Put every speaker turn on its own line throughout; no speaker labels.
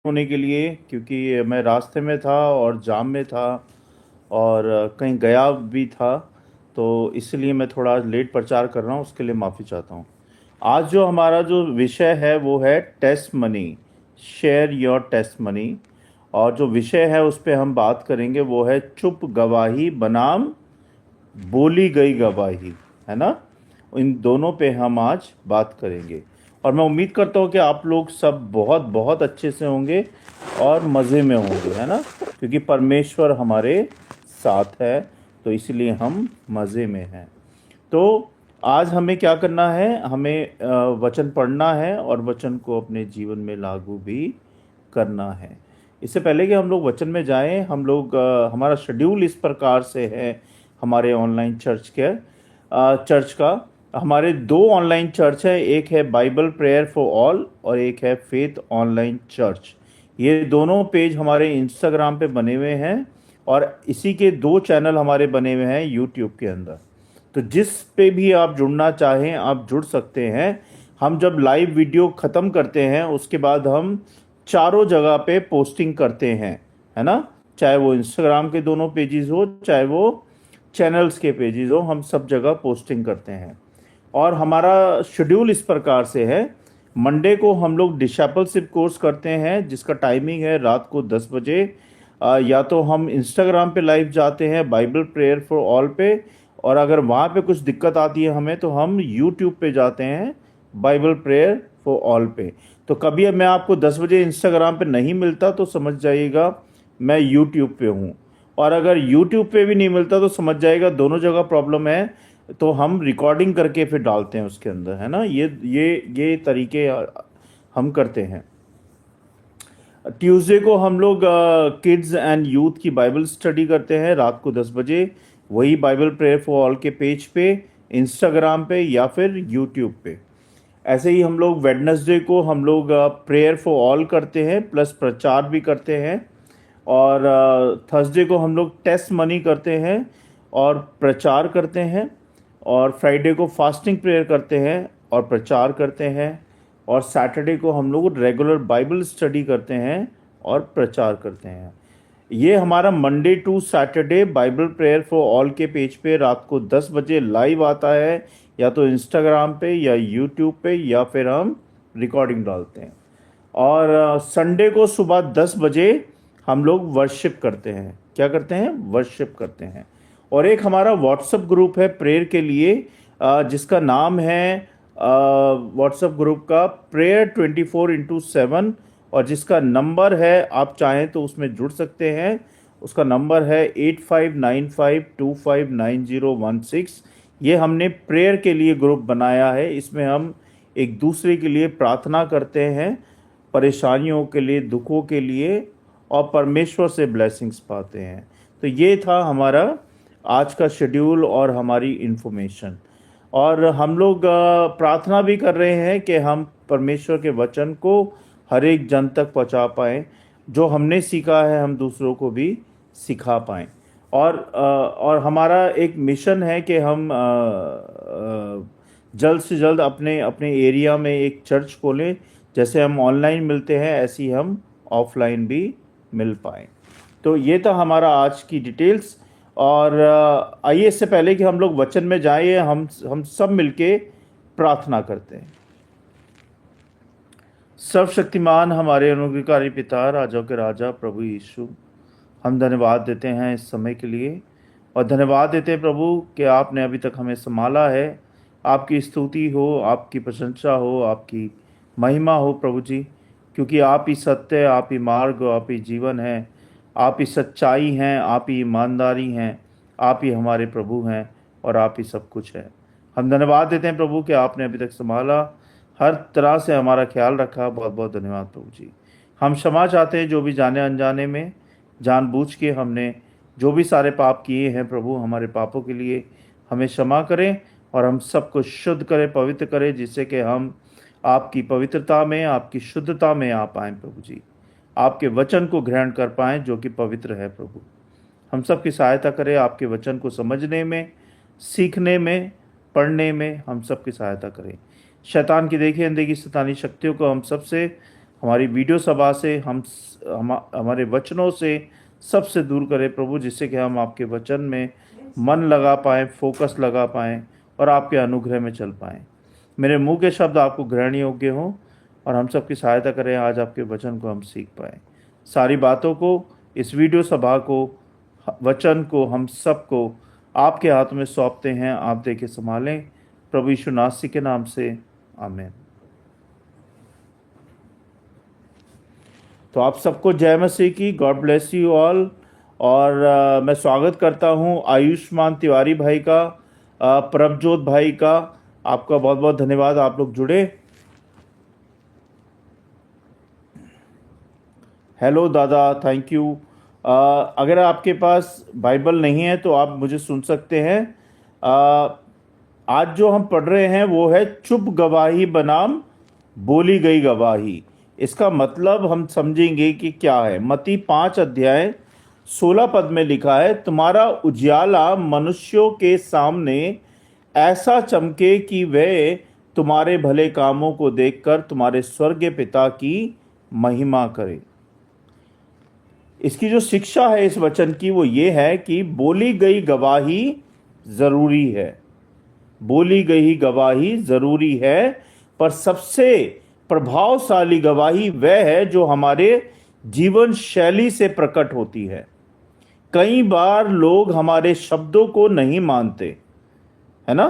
होने के लिए, क्योंकि मैं रास्ते में था और जाम में था और कहीं गया भी था। तो इसलिए मैं थोड़ा लेट प्रचार कर रहा हूँ, उसके लिए माफ़ी चाहता हूँ। आज जो हमारा जो विषय है वो है test money, share your test money. और जो विषय है उस पे हम बात करेंगे वो है चुप गवाही बनाम बोली गई गवाही, है ना। इन दोनों पे हम आज बात करेंगे और मैं उम्मीद करता हूँ कि आप लोग सब बहुत बहुत अच्छे से होंगे और मज़े में होंगे, है ना, क्योंकि परमेश्वर हमारे साथ है, तो इसलिए हम मज़े में हैं। तो आज हमें क्या करना है, हमें वचन पढ़ना है और वचन को अपने जीवन में लागू भी करना है। इससे पहले कि हम लोग वचन में जाएं, हम लोग हमारा शेड्यूल इस प्रकार से है। हमारे ऑनलाइन चर्च का हमारे दो ऑनलाइन चर्च है, एक है बाइबल प्रेयर फॉर ऑल और एक है फेथ ऑनलाइन चर्च। ये दोनों पेज हमारे इंस्टाग्राम पे बने हुए हैं और इसी के दो चैनल हमारे बने हुए हैं यूट्यूब के अंदर। तो जिस पे भी आप जुड़ना चाहें आप जुड़ सकते हैं। हम जब लाइव वीडियो ख़त्म करते हैं उसके बाद हम चारों जगह पे पोस्टिंग करते हैं, है ना। चाहे वो इंस्टाग्राम के दोनों पेजेस हो, चाहे वो चैनल्स के पेजेस हो, हम सब जगह पोस्टिंग करते हैं। और हमारा शेड्यूल इस प्रकार से है। मंडे को हम लोग डिशेपलशिप कोर्स करते हैं जिसका टाइमिंग है रात को 10 बजे। या तो हम इंस्टाग्राम पे लाइव जाते हैं बाइबल प्रेयर फॉर ऑल पे, और अगर वहाँ पे कुछ दिक्कत आती है हमें तो हम यूट्यूब पे जाते हैं बाइबल प्रेयर फॉर ऑल पे। तो कभी मैं आपको 10 बजे इंस्टाग्राम पे नहीं मिलता तो समझ जाइएगा मैं यूट्यूब पे हूँ, और अगर यूट्यूब पे भी नहीं मिलता तो समझ जाएगा दोनों जगह प्रॉब्लम है। तो हम रिकॉर्डिंग करके फिर डालते हैं उसके अंदर, है ना। ये तरीके हम करते हैं। ट्यूसडे को हम लोग किड्स एंड यूथ की बाइबल स्टडी करते हैं रात को 10 बजे, वही बाइबल प्रेयर फॉर ऑल के पेज पे, इंस्टाग्राम पे या फिर यूट्यूब पे। ऐसे ही हम लोग वेडनेसडे को हम लोग प्रेयर फॉर ऑल करते हैं प्लस प्रचार भी करते हैं। और थर्सडे को हम लोग टेस्ट मनी करते हैं और प्रचार करते हैं। और फ्राइडे को फास्टिंग प्रेयर करते हैं और प्रचार करते हैं। और सैटरडे को हम लोग रेगुलर बाइबल स्टडी करते हैं और प्रचार करते हैं। ये हमारा Monday to Saturday Bible prayer for all के पेज पे रात को 10 बजे लाइव आता है, या तो इंस्टाग्राम पे या यूट्यूब पे, या फिर हम रिकॉर्डिंग डालते हैं। और संडे को सुबह 10 बजे हम लोग वर्शिप करते हैं। क्या करते हैं? वर्शिप करते हैं। और एक हमारा व्हाट्सएप ग्रुप है प्रेयर के लिए, जिसका नाम है व्हाट्सएप ग्रुप का प्रेयर 24/7, और जिसका नंबर है, आप चाहें तो उसमें जुड़ सकते हैं। उसका नंबर है 8595259016। ये हमने प्रेयर के लिए ग्रुप बनाया है। इसमें हम एक दूसरे के लिए प्रार्थना करते हैं, परेशानियों के लिए, दुखों के लिए, और परमेश्वर से ब्लेसिंग्स पाते हैं। तो ये था हमारा आज का शेड्यूल और हमारी इन्फॉर्मेशन। और हम लोग प्रार्थना भी कर रहे हैं कि हम परमेश्वर के वचन को हर एक जन तक पहुंचा पाएँ, जो हमने सीखा है हम दूसरों को भी सिखा पाएँ। और हमारा एक मिशन है कि हम जल्द से जल्द अपने अपने एरिया में एक चर्च खोलें। जैसे हम ऑनलाइन मिलते हैं ऐसे ही हम ऑफलाइन भी मिल पाएँ। तो ये था हमारा आज की डिटेल्स। और आइए, इससे पहले कि हम लोग वचन में जाएं, हम सब मिलके प्रार्थना करते हैं। सर्वशक्तिमान हमारे अनुग्रहकारी पिता, राजाओं के राजा, प्रभु यीशु, हम धन्यवाद देते हैं इस समय के लिए, और धन्यवाद देते हैं प्रभु कि आपने अभी तक हमें संभाला है। आपकी स्तुति हो, आपकी प्रशंसा हो, आपकी महिमा हो प्रभु जी, क्योंकि आप ही सत्य, आप ही मार्ग, आप ही जीवन है, आप ही सच्चाई हैं, आप ही ईमानदारी हैं, आप ही हमारे प्रभु हैं, और आप ही सब कुछ है। हम धन्यवाद देते हैं प्रभु कि आपने अभी तक संभाला, हर तरह से हमारा ख्याल रखा। बहुत बहुत धन्यवाद प्रभु जी। हम क्षमा चाहते हैं जो भी जाने अनजाने में, जानबूझ के हमने जो भी सारे पाप किए हैं प्रभु, हमारे पापों के लिए हमें क्षमा करें और हम सबको शुद्ध करें, पवित्र करें, जिससे कि हम आपकी पवित्रता में, आपकी शुद्धता में आ पाएँ प्रभु जी। आपके वचन को ग्रहण कर पाएँ जो कि पवित्र है प्रभु। हम सब की सहायता करें आपके वचन को समझने में, सीखने में, पढ़ने में, हम सब की सहायता करें। शैतान की देखी अनदेखी शैतानी शक्तियों को हम सब से हमारी वीडियो सभा से हमारे वचनों से सबसे दूर करें प्रभु, जिससे कि हम आपके वचन में मन लगा पाएँ, फोकस लगा पाएँ और आपके अनुग्रह में चल पाएँ। मेरे मुंह के शब्द आपको ग्रहण योग्य हों और हम सबकी सहायता करें, आज आपके वचन को हम सीख पाएँ। सारी बातों को, इस वीडियो सभा को, वचन को, हम सबको आपके हाथ में सौंपते हैं। आप देके संभालें, प्रभु यीशु नासरी के नाम से, आमीन। तो आप सबको जय मसीह की, गॉड ब्लेस यू ऑल। और मैं स्वागत करता हूं आयुष्मान तिवारी भाई का, प्रभजोत भाई का। आपका बहुत बहुत धन्यवाद, आप लोग जुड़े। हेलो दादा, थैंक यू। अगर आपके पास बाइबल नहीं है तो आप मुझे सुन सकते हैं। आज जो हम पढ़ रहे हैं वो है चुप गवाही बनाम बोली गई गवाही। इसका मतलब हम समझेंगे कि क्या है। मत्ती 5 अध्याय 16 पद में लिखा है, तुम्हारा उजियाला मनुष्यों के सामने ऐसा चमके कि वे तुम्हारे भले कामों को देखकर तुम्हारे स्वर्गीय पिता की महिमा करें। इसकी जो शिक्षा है इस वचन की वो ये है कि बोली गई गवाही ज़रूरी है। बोली गई गवाही ज़रूरी है, पर सबसे प्रभावशाली गवाही वह है जो हमारे जीवन शैली से प्रकट होती है। कई बार लोग हमारे शब्दों को नहीं मानते, है ना।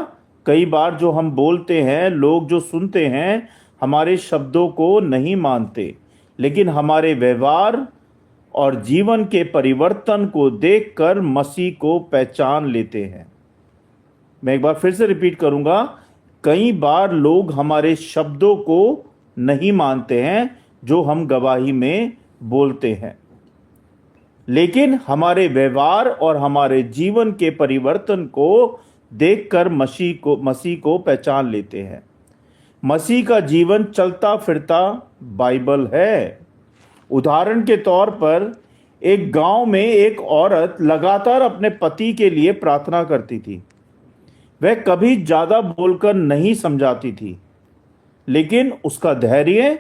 कई बार जो हम बोलते हैं, लोग जो सुनते हैं, हमारे शब्दों को नहीं मानते, लेकिन हमारे व्यवहार और जीवन के परिवर्तन को देखकर मसीह को पहचान लेते हैं। मैं एक बार फिर से रिपीट करूंगा, कई बार लोग हमारे शब्दों को नहीं मानते हैं जो हम गवाही में बोलते हैं, लेकिन हमारे व्यवहार और हमारे जीवन के परिवर्तन को देखकर मसीह को पहचान लेते हैं। मसीह का जीवन चलता फिरता बाइबल है। उदाहरण के तौर पर एक गांव में एक औरत लगातार अपने पति के लिए प्रार्थना करती थी। वह कभी ज़्यादा बोलकर नहीं समझाती थी, लेकिन उसका धैर्य,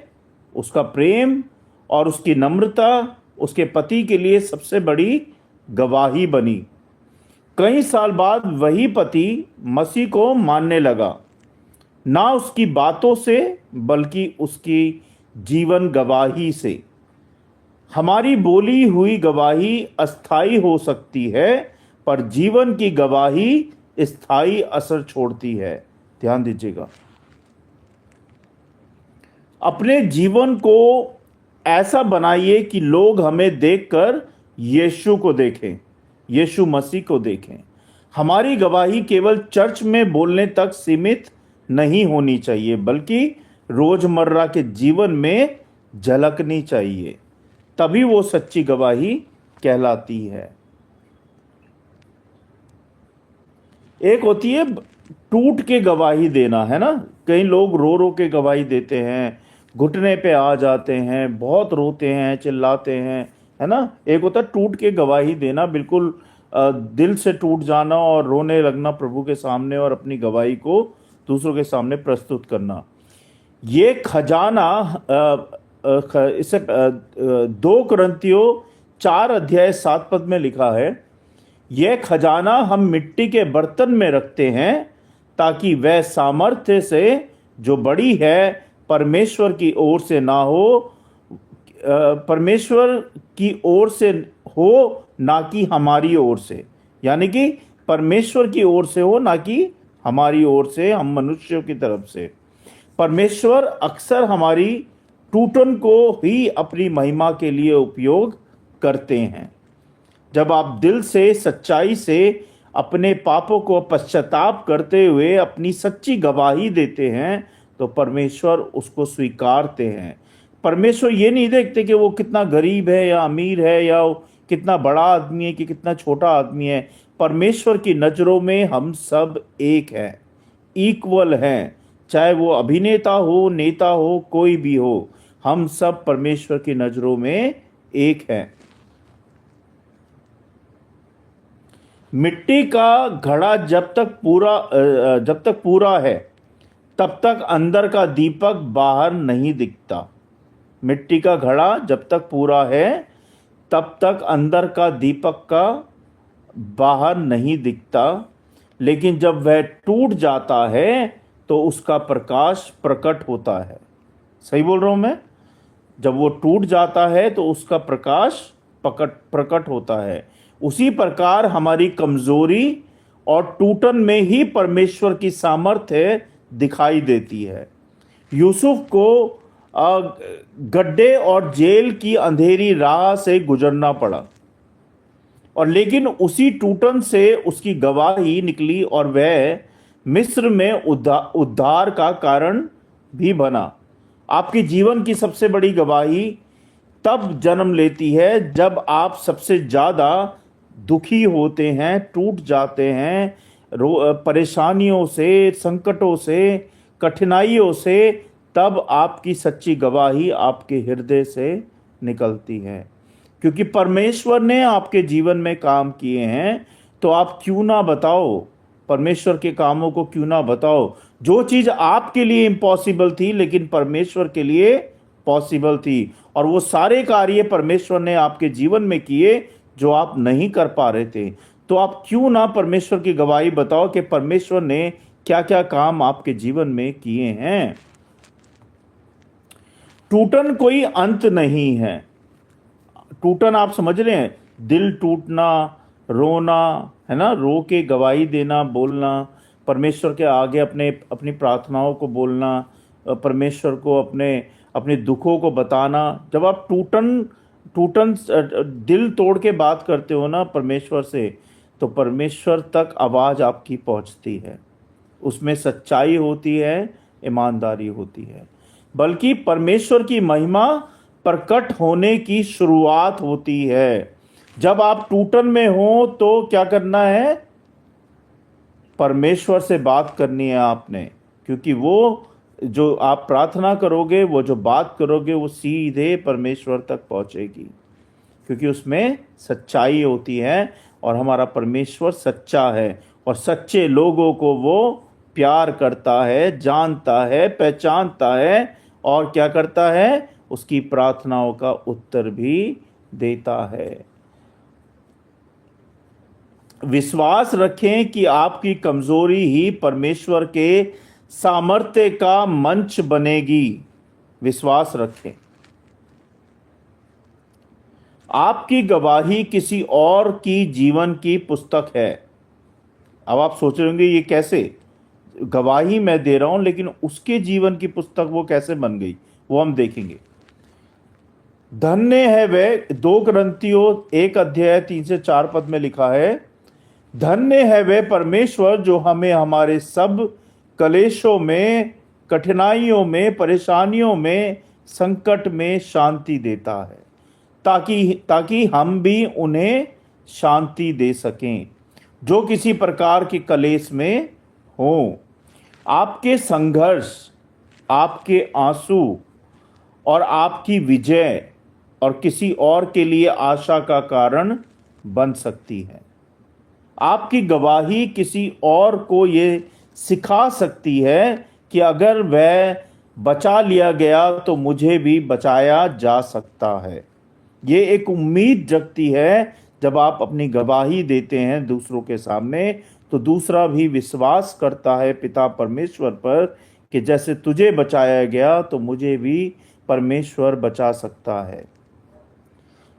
उसका प्रेम और उसकी नम्रता उसके पति के लिए सबसे बड़ी गवाही बनी। कई साल बाद वही पति मसीह को मानने लगा, ना उसकी बातों से बल्कि उसकी जीवन गवाही से। हमारी बोली हुई गवाही अस्थाई हो सकती है, पर जीवन की गवाही स्थायी असर छोड़ती है। ध्यान दीजिएगा, अपने जीवन को ऐसा बनाइए कि लोग हमें देखकर यीशु को देखें, यीशु मसीह को देखें। हमारी गवाही केवल चर्च में बोलने तक सीमित नहीं होनी चाहिए, बल्कि रोजमर्रा के जीवन में झलकनी चाहिए, तभी वो सच्ची गवाही कहलाती है। एक होती है टूट के गवाही देना, है ना। कई लोग रो रो के गवाही देते हैं, घुटने पे आ जाते हैं, बहुत रोते हैं, चिल्लाते हैं, है ना। एक होता है टूट के गवाही देना, बिल्कुल दिल से टूट जाना और रोने लगना प्रभु के सामने और अपनी गवाही को दूसरों के सामने प्रस्तुत करना। ये खजाना इसे 2 कुरिन्थियों 4 अध्याय 7 पद में लिखा है, यह खजाना हम मिट्टी के बर्तन में रखते हैं ताकि वह सामर्थ्य से जो बड़ी है परमेश्वर की ओर से ना हो, परमेश्वर की ओर से हो, ना कि हमारी ओर से। यानी कि परमेश्वर की ओर से हो, ना कि हमारी ओर से, हम मनुष्यों की तरफ से। परमेश्वर अक्सर हमारी टूटन को ही अपनी महिमा के लिए उपयोग करते हैं। जब आप दिल से, सच्चाई से अपने पापों को पश्चाताप करते हुए अपनी सच्ची गवाही देते हैं, तो परमेश्वर उसको स्वीकारते हैं। परमेश्वर ये नहीं देखते कि वो कितना गरीब है या अमीर है, या कितना बड़ा आदमी है कि कितना छोटा आदमी है। परमेश्वर की नज़रों में हम सब एक हैं, इक्वल हैं। चाहे वो अभिनेता हो, नेता हो, कोई भी हो, हम सब परमेश्वर की नज़रों में एक हैं। मिट्टी का घड़ा जब तक पूरा है तब तक अंदर का दीपक बाहर नहीं दिखता। मिट्टी का घड़ा जब तक पूरा है तब तक अंदर का दीपक का बाहर नहीं दिखता, लेकिन जब वह टूट जाता है तो उसका प्रकाश प्रकट होता है। सही बोल रहा हूं मैं? जब वो टूट जाता है तो उसका प्रकाश प्रकट प्रकट होता है। उसी प्रकार हमारी कमजोरी और टूटन में ही परमेश्वर की सामर्थ्य दिखाई देती है। यूसुफ को गड्ढे और जेल की अंधेरी राह से गुजरना पड़ा, और लेकिन उसी टूटन से उसकी गवाही निकली और वह मिस्र में उद्धार का कारण भी बना। आपके जीवन की सबसे बड़ी गवाही तब जन्म लेती है जब आप सबसे ज़्यादा दुखी होते हैं, टूट जाते हैं, परेशानियों से, संकटों से, कठिनाइयों से। तब आपकी सच्ची गवाही आपके हृदय से निकलती है, क्योंकि परमेश्वर ने आपके जीवन में काम किए हैं। तो आप क्यों ना बताओ, परमेश्वर के कामों को क्यों ना बताओ। जो चीज़ आपके लिए इम्पॉसिबल थी लेकिन परमेश्वर के लिए पॉसिबल थी, और वो सारे कार्य परमेश्वर ने आपके जीवन में किए जो आप नहीं कर पा रहे थे। तो आप क्यों ना परमेश्वर की गवाही बताओ कि परमेश्वर ने क्या क्या काम आपके जीवन में किए हैं। टूटन कोई अंत नहीं है। टूटन आप समझ रहे हैं, दिल टूटना, रोना, है ना, रो के गवाही देना, बोलना, परमेश्वर के आगे अपने अपनी प्रार्थनाओं को बोलना, परमेश्वर को अपने अपने दुखों को बताना। जब आप टूटन टूटन दिल तोड़ के बात करते हो ना परमेश्वर से, तो परमेश्वर तक आवाज़ आपकी पहुंचती है। उसमें सच्चाई होती है, ईमानदारी होती है, बल्कि परमेश्वर की महिमा प्रकट होने की शुरुआत होती है। जब आप टूटन में हो तो क्या करना है? परमेश्वर से बात करनी है आपने, क्योंकि वो जो आप प्रार्थना करोगे, वो जो बात करोगे, वो सीधे परमेश्वर तक पहुंचेगी, क्योंकि उसमें सच्चाई होती है। और हमारा परमेश्वर सच्चा है, और सच्चे लोगों को वो प्यार करता है, जानता है, पहचानता है, और क्या करता है? उसकी प्रार्थनाओं का उत्तर भी देता है। विश्वास रखें कि आपकी कमजोरी ही परमेश्वर के सामर्थ्य का मंच बनेगी। विश्वास रखें। आपकी गवाही किसी और की जीवन की पुस्तक है। अब आप सोच रहे होंगे ये कैसे? गवाही मैं दे रहा हूं, लेकिन उसके जीवन की पुस्तक वो कैसे बन गई, वो हम देखेंगे। धन्य है वह, 2 कुरिन्थियों 1:3-4 में लिखा है, धन्य है वह परमेश्वर जो हमें हमारे सब कलेशों में, कठिनाइयों में, परेशानियों में, संकट में शांति देता है, ताकि हम भी उन्हें शांति दे सकें जो किसी प्रकार के कलेश में हो। आपके संघर्ष, आपके आंसू और आपकी विजय और किसी और के लिए आशा का कारण बन सकती है। आपकी गवाही किसी और को ये सिखा सकती है कि अगर वह बचा लिया गया तो मुझे भी बचाया जा सकता है। ये एक उम्मीद जगती है। जब आप अपनी गवाही देते हैं दूसरों के सामने, तो दूसरा भी विश्वास करता है पिता परमेश्वर पर कि जैसे तुझे बचाया गया तो मुझे भी परमेश्वर बचा सकता है।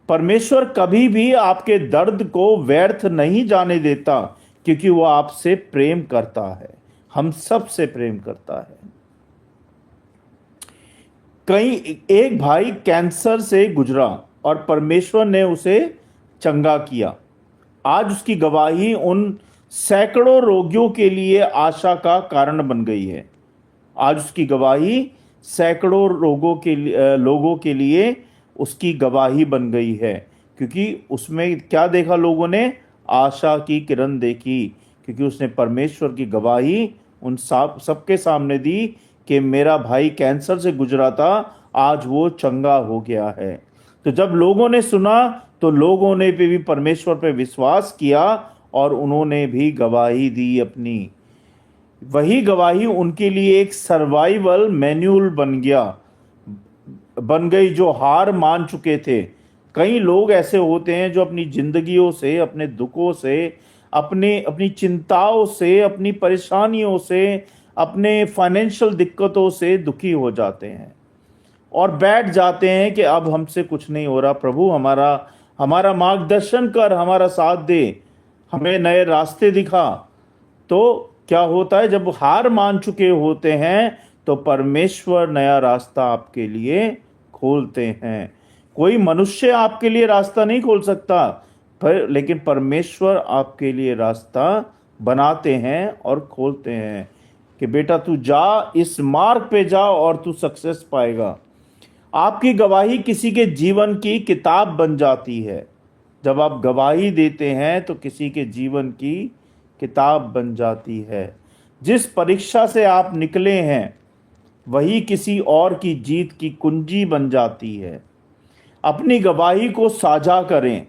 परमेश्वर कभी भी आपके दर्द को व्यर्थ नहीं जाने देता, क्योंकि वो आपसे प्रेम करता है, हम सब से प्रेम करता है। एक भाई कैंसर से गुजरा और परमेश्वर ने उसे चंगा किया। आज उसकी गवाही उन सैकड़ों रोगियों के लिए आशा का कारण बन गई है। आज उसकी गवाही सैकड़ों लोगों के लिए उसकी गवाही बन गई है, क्योंकि उसमें क्या देखा लोगों ने? आशा की किरण देखी, क्योंकि उसने परमेश्वर की गवाही उन सबके सामने दी कि मेरा भाई कैंसर से गुजरा था, आज वो चंगा हो गया है। तो जब लोगों ने सुना तो लोगों ने भी परमेश्वर पे विश्वास किया और उन्होंने भी गवाही दी अपनी। वही गवाही उनके लिए एक सर्वाइवल मैन्युअल बन गया। बन गई, जो हार मान चुके थे। कई लोग ऐसे होते हैं जो अपनी जिंदगियों से, अपने दुखों से, अपने अपनी चिंताओं से, अपनी परेशानियों से, अपने फाइनेंशियल दिक्कतों से दुखी हो जाते हैं और बैठ जाते हैं कि अब हमसे कुछ नहीं हो रहा, प्रभु हमारा हमारा मार्गदर्शन कर, हमारा साथ दे, हमें नए रास्ते दिखा। तो क्या होता है, जब हार मान चुके होते हैं तो परमेश्वर नया रास्ता आपके लिए खोलते हैं। कोई मनुष्य आपके लिए रास्ता नहीं खोल सकता, पर लेकिन परमेश्वर आपके लिए रास्ता बनाते हैं और खोलते हैं कि बेटा तू जा, इस मार्ग पे जा और तू सक्सेस पाएगा। आपकी गवाही किसी के जीवन की किताब बन जाती है। जब आप गवाही देते हैं तो किसी के जीवन की किताब बन जाती है। जिस परीक्षा से आप निकले हैं वही किसी और की जीत की कुंजी बन जाती है। अपनी गवाही को साझा करें,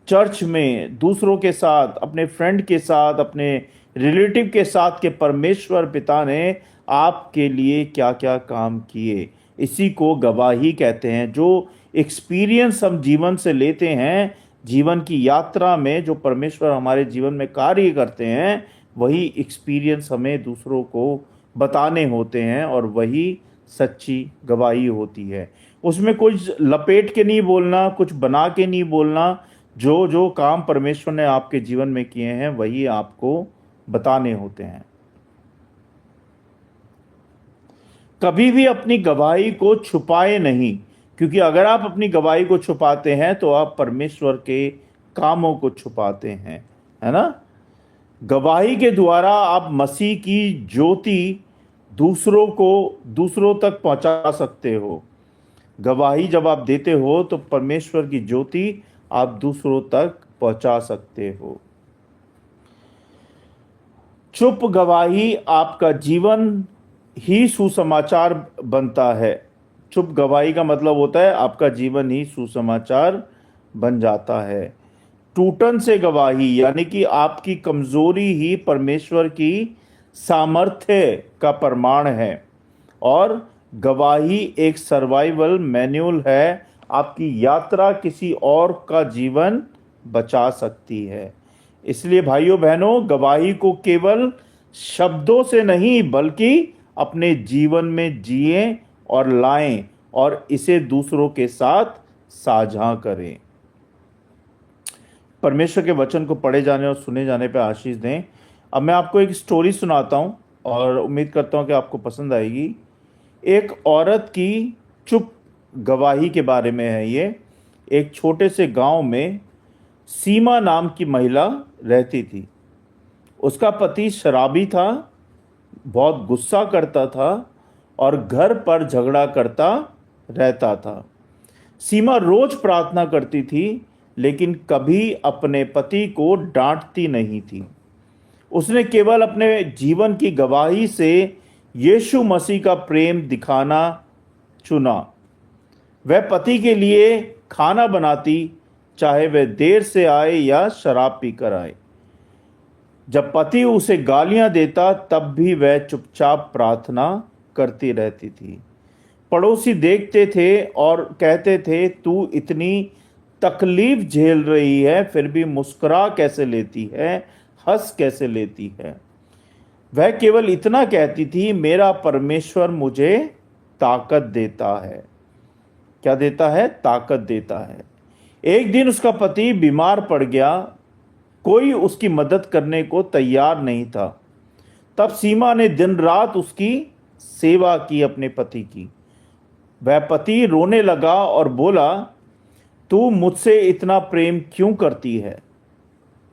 चर्च में, दूसरों के साथ, अपने फ्रेंड के साथ, अपने रिलेटिव के साथ, के परमेश्वर पिता ने आपके लिए क्या क्या काम किए। इसी को गवाही कहते हैं। जो एक्सपीरियंस हम जीवन से लेते हैं, जीवन की यात्रा में जो परमेश्वर हमारे जीवन में कार्य करते हैं, वही एक्सपीरियंस हमें दूसरों को बताने होते हैं और वही सच्ची गवाही होती है। उसमें कुछ लपेट के नहीं बोलना, कुछ बना के नहीं बोलना। जो जो काम परमेश्वर ने आपके जीवन में किए हैं वही आपको बताने होते हैं। कभी भी अपनी गवाही को छुपाए नहीं, क्योंकि अगर आप अपनी गवाही को छुपाते हैं तो आप परमेश्वर के कामों को छुपाते हैं, है ना। गवाही के द्वारा आप मसीह की ज्योति दूसरों तक पहुंचा सकते हो। गवाही जब आप देते हो तो परमेश्वर की ज्योति आप दूसरों तक पहुंचा सकते हो। चुप गवाही आपका जीवन ही सुसमाचार बनता है। चुप गवाही का मतलब होता है आपका जीवन ही सुसमाचार बन जाता है। टूटन से गवाही यानी कि आपकी कमजोरी ही परमेश्वर की सामर्थ्य का प्रमाण है। और गवाही एक सर्वाइवल मैनुअल है। आपकी यात्रा किसी और का जीवन बचा सकती है। इसलिए भाइयों बहनों, गवाही को केवल शब्दों से नहीं बल्कि अपने जीवन में जिए और लाएं और इसे दूसरों के साथ साझा करें। परमेश्वर के वचन को पढ़े जाने और सुने जाने पर आशीष दें। अब मैं आपको एक स्टोरी सुनाता हूं और उम्मीद करता हूं कि आपको पसंद आएगी। एक औरत की चुप गवाही के बारे में है ये। एक छोटे से गांव में सीमा नाम की महिला रहती थी। उसका पति शराबी था, बहुत गुस्सा करता था और घर पर झगड़ा करता रहता था। सीमा रोज प्रार्थना करती थी लेकिन कभी अपने पति को डांटती नहीं थी। उसने केवल अपने जीवन की गवाही से यीशु मसीह का प्रेम दिखाना चुना। वह पति के लिए खाना बनाती, चाहे वह देर से आए या शराब पीकर आए। जब पति उसे गालियां देता तब भी वह चुपचाप प्रार्थना करती रहती थी। पड़ोसी देखते थे और कहते थे, तू इतनी तकलीफ झेल रही है फिर भी मुस्कुरा कैसे लेती है, हंस कैसे लेती है। वह केवल इतना कहती थी, मेरा परमेश्वर मुझे ताकत देता है। क्या देता है? ताकत देता है। एक दिन उसका पति बीमार पड़ गया। कोई उसकी मदद करने को तैयार नहीं था। तब सीमा ने दिन रात उसकी सेवा की, अपने पति की। वह पति रोने लगा और बोला, तू मुझसे इतना प्रेम क्यों करती है,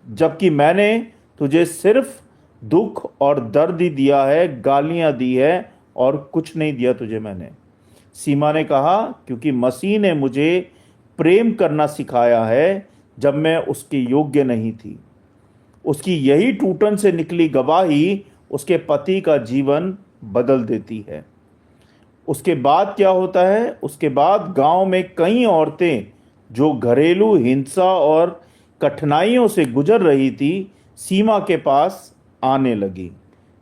जबकि मैंने तुझे सिर्फ दुख और दर्द ही दिया है, गालियां दी है और कुछ नहीं दिया तुझे मैंने। सीमा ने कहा, क्योंकि मसीह ने मुझे प्रेम करना सिखाया है जब मैं उसके योग्य नहीं थी। उसकी यही टूटन से निकली गवाही उसके पति का जीवन बदल देती है। उसके बाद क्या होता है? उसके बाद गांव में कई औरतें जो घरेलू हिंसा और कठिनाइयों से गुजर रही थी, सीमा के पास आने लगी।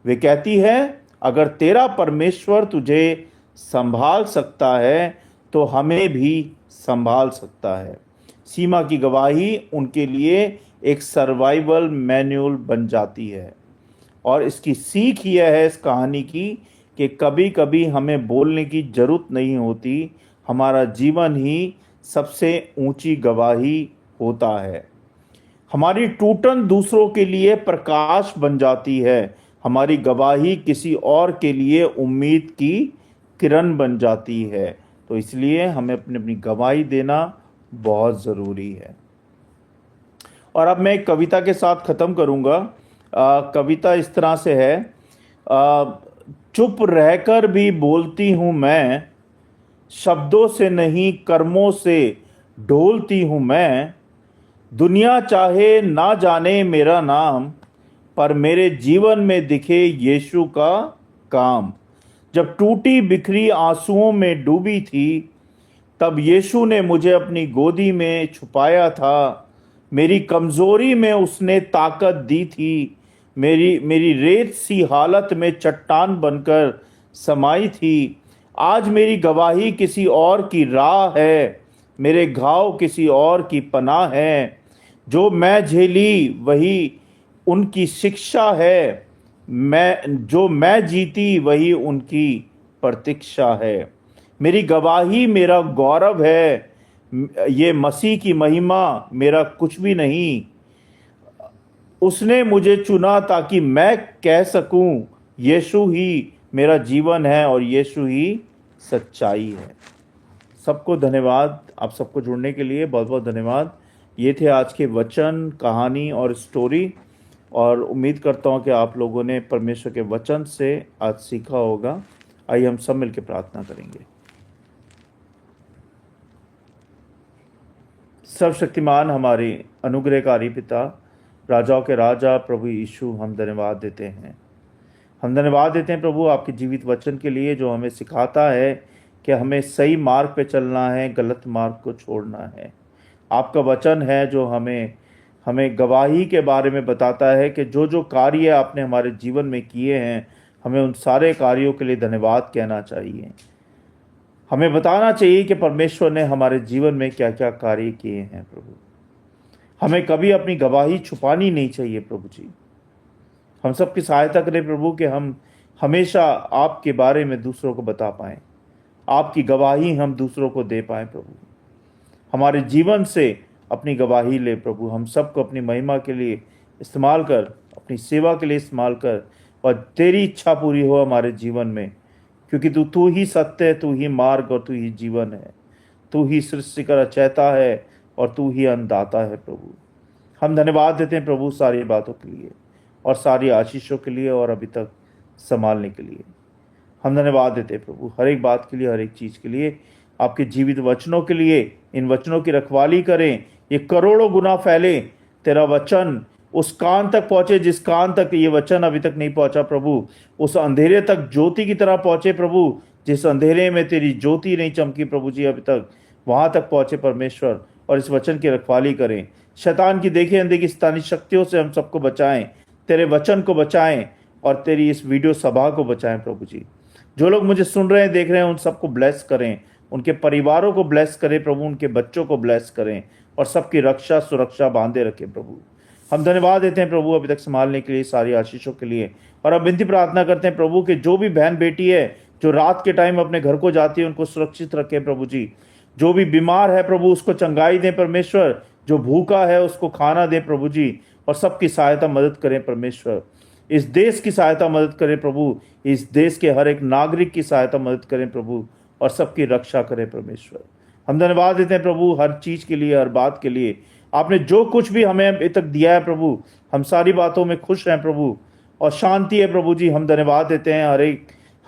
वे कहती है, अगर तेरा परमेश्वर तुझे संभाल सकता है तो हमें भी संभाल सकता है। सीमा की गवाही उनके लिए एक सर्वाइवल मैनुअल बन जाती है। और इसकी सीख यह है इस कहानी की कि कभी कभी हमें बोलने की जरूरत नहीं होती, हमारा जीवन ही सबसे ऊंची गवाही होता है। हमारी टूटन दूसरों के लिए प्रकाश बन जाती है, हमारी गवाही किसी और के लिए उम्मीद की किरण बन जाती है। तो इसलिए हमें अपनी अपनी गवाही देना बहुत ज़रूरी है। और अब मैं एक कविता के साथ ख़त्म करूँगा। कविता इस तरह से है, आ, चुप रहकर भी बोलती हूँ मैं, शब्दों से नहीं कर्मों से ढोलती हूँ मैं। दुनिया चाहे ना जाने मेरा नाम, पर मेरे जीवन में दिखे यीशु का काम। जब टूटी बिखरी आंसुओं में डूबी थी, तब यीशु ने मुझे अपनी गोदी में छुपाया था। मेरी कमजोरी में उसने ताकत दी थी, मेरी मेरी रेत सी हालत में चट्टान बनकर समाई थी। आज मेरी गवाही किसी और की राह है, मेरे घाव किसी और की पनाह है। जो मैं झेली वही उनकी शिक्षा है, मैं जीती वही उनकी प्रतीक्षा है। मेरी गवाही मेरा गौरव है, ये मसीह की महिमा मेरा कुछ भी नहीं। उसने मुझे चुना ताकि मैं कह सकूं यीशु ही मेरा जीवन है और यीशु ही सच्चाई है। सबको धन्यवाद, आप सबको जुड़ने के लिए बहुत बहुत धन्यवाद। ये थे आज के वचन, कहानी और स्टोरी, और उम्मीद करता हूँ कि आप लोगों ने परमेश्वर के वचन से आज सीखा होगा। आइए हम सब मिलकर प्रार्थना करेंगे। सर्वशक्तिमान हमारे अनुग्रहकारी पिता, राजाओं के राजा प्रभु यीशु, हम धन्यवाद देते हैं। हम धन्यवाद देते हैं प्रभु आपके जीवित वचन के लिए, जो हमें सिखाता है कि हमें सही मार्ग पे चलना है, गलत मार्ग को छोड़ना है। आपका वचन है जो हमें हमें गवाही के बारे में बताता है कि जो जो कार्य आपने हमारे जीवन में किए हैं, हमें उन सारे कार्यों के लिए धन्यवाद कहना चाहिए। हमें बताना चाहिए कि परमेश्वर ने हमारे जीवन में क्या क्या कार्य किए हैं। प्रभु हमें कभी अपनी गवाही छुपानी नहीं चाहिए। प्रभु जी हम सबकी सहायता करें प्रभु कि हम हमेशा आपके बारे में दूसरों को बता पाएं, आपकी गवाही हम दूसरों को दे पाएं। प्रभु हमारे जीवन से अपनी गवाही ले प्रभु, हम सबको अपनी महिमा के लिए इस्तेमाल कर, अपनी सेवा के लिए इस्तेमाल कर, और तेरी इच्छा पूरी हो हमारे जीवन में, क्योंकि तू ही सत्य है, तू ही मार्ग और तू ही जीवन है। तू ही सृष्टि का रचयिता है और तू ही अन्नदाता है। प्रभु हम धन्यवाद देते हैं प्रभु सारी बातों के लिए और सारी आशीषों के लिए और अभी तक संभालने के लिए। हम धन्यवाद देते हैं प्रभु हर एक बात के लिए, हर एक चीज़ के लिए, आपके जीवित वचनों के लिए। इन वचनों की रखवाली करें, ये करोड़ों गुना फैले, तेरा वचन उस कान तक पहुंचे जिस कान तक ये वचन अभी तक नहीं पहुंचा। प्रभु उस अंधेरे तक ज्योति की तरह पहुंचे प्रभु, जिस अंधेरे में तेरी ज्योति नहीं चमकी प्रभु जी अभी तक, वहां तक पहुंचे परमेश्वर। और इस वचन की रखवाली करें, शैतान की देखे अनदेखी स्थानीय शक्तियों से हम सबको बचाएं, तेरे वचन को बचाएं और तेरी इस वीडियो सभा को बचाएं प्रभु जी। जो लोग मुझे सुन रहे हैं, देख रहे हैं, उन सबको ब्लेस करें, उनके परिवारों को ब्लेस करें प्रभु, उनके बच्चों को ब्लेस करें और सबकी रक्षा सुरक्षा बांधे रखें प्रभु। हम धन्यवाद देते हैं प्रभु अभी तक संभालने के लिए, सारी आशीषों के लिए। और अब विनती प्रार्थना करते हैं प्रभु कि जो भी बहन बेटी है जो रात के टाइम अपने घर को जाती है, उनको सुरक्षित रखें प्रभु जी। जो भी बीमार है प्रभु उसको चंगाई दें परमेश्वर, जो भूखा है उसको खाना दें प्रभु जी, और सबकी सहायता मदद करें परमेश्वर। इस देश की सहायता मदद करें प्रभु, इस देश के हर एक नागरिक की सहायता मदद करें प्रभु, और सबकी रक्षा करें परमेश्वर। हम धन्यवाद देते हैं प्रभु हर चीज़ के लिए, हर बात के लिए। आपने जो कुछ भी हमें अभी तक दिया है प्रभु, हम सारी बातों में खुश हैं प्रभु, और शांति है प्रभु जी। हम धन्यवाद देते हैं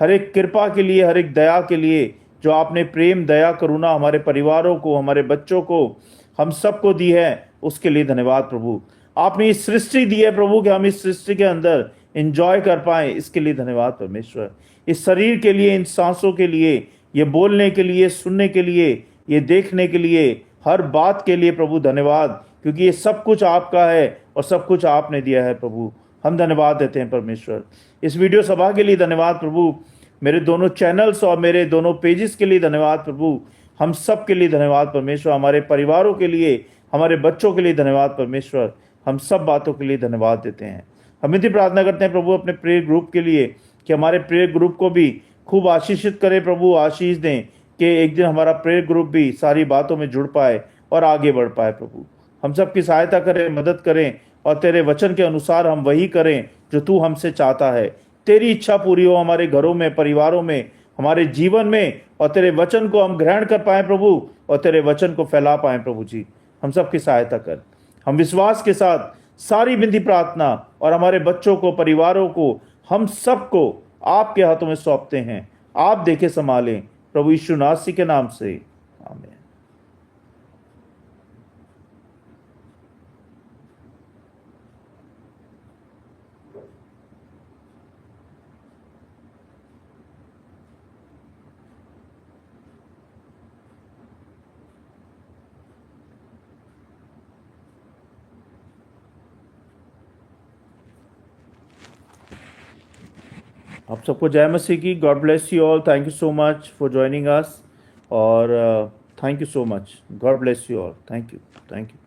हर एक कृपा के लिए, हर एक दया के लिए, जो आपने प्रेम दया करुणा हमारे परिवारों को, हमारे बच्चों को, हम सबको दी है, उसके लिए धन्यवाद प्रभु। आपने इस सृष्टि दी है प्रभु कि हम इस सृष्टि के अंदर एंजॉय कर पाएं, इसके लिए धन्यवाद परमेश्वर। इस शरीर के लिए, इन सांसों के लिए, ये बोलने के लिए, सुनने के लिए, ये देखने के लिए, हर बात के लिए प्रभु धन्यवाद, क्योंकि ये सब कुछ आपका है और सब कुछ आपने दिया है प्रभु। हम धन्यवाद देते हैं परमेश्वर। इस वीडियो सभा के लिए धन्यवाद प्रभु, मेरे दोनों चैनल्स और मेरे दोनों पेजेस के लिए धन्यवाद प्रभु, हम सब के लिए धन्यवाद परमेश्वर, हमारे परिवारों के लिए, हमारे बच्चों के लिए धन्यवाद परमेश्वर। हम सब बातों के लिए धन्यवाद देते हैं। हम इतनी प्रार्थना करते हैं प्रभु अपने प्रेयर ग्रुप के लिए कि हमारे प्रेयर ग्रुप को भी खूब आशीषित करें प्रभु, आशीष दें कि एक दिन हमारा प्रेयर ग्रुप भी सारी बातों में जुड़ पाए और आगे बढ़ पाए प्रभु। हम सब की सहायता करें, मदद करें और तेरे वचन के अनुसार हम वही करें जो तू हमसे चाहता है। तेरी इच्छा पूरी हो हमारे घरों में, परिवारों में, हमारे जीवन में, और तेरे वचन को हम ग्रहण कर पाए प्रभु और तेरे वचन को फैला पाए प्रभु जी। हम सब की सहायता कर। हम विश्वास के साथ सारी विनती प्रार्थना और हमारे बच्चों को, परिवारों को, हम सबको आपके हाथों में सौंपते हैं। आप देखे संभालें प्रभु यीशु नासी के नाम से, आमीन। आप सबको जय मसीह की। God bless you all. Thank you so much for joining us और thank you so much. God bless you all. Thank you, thank you.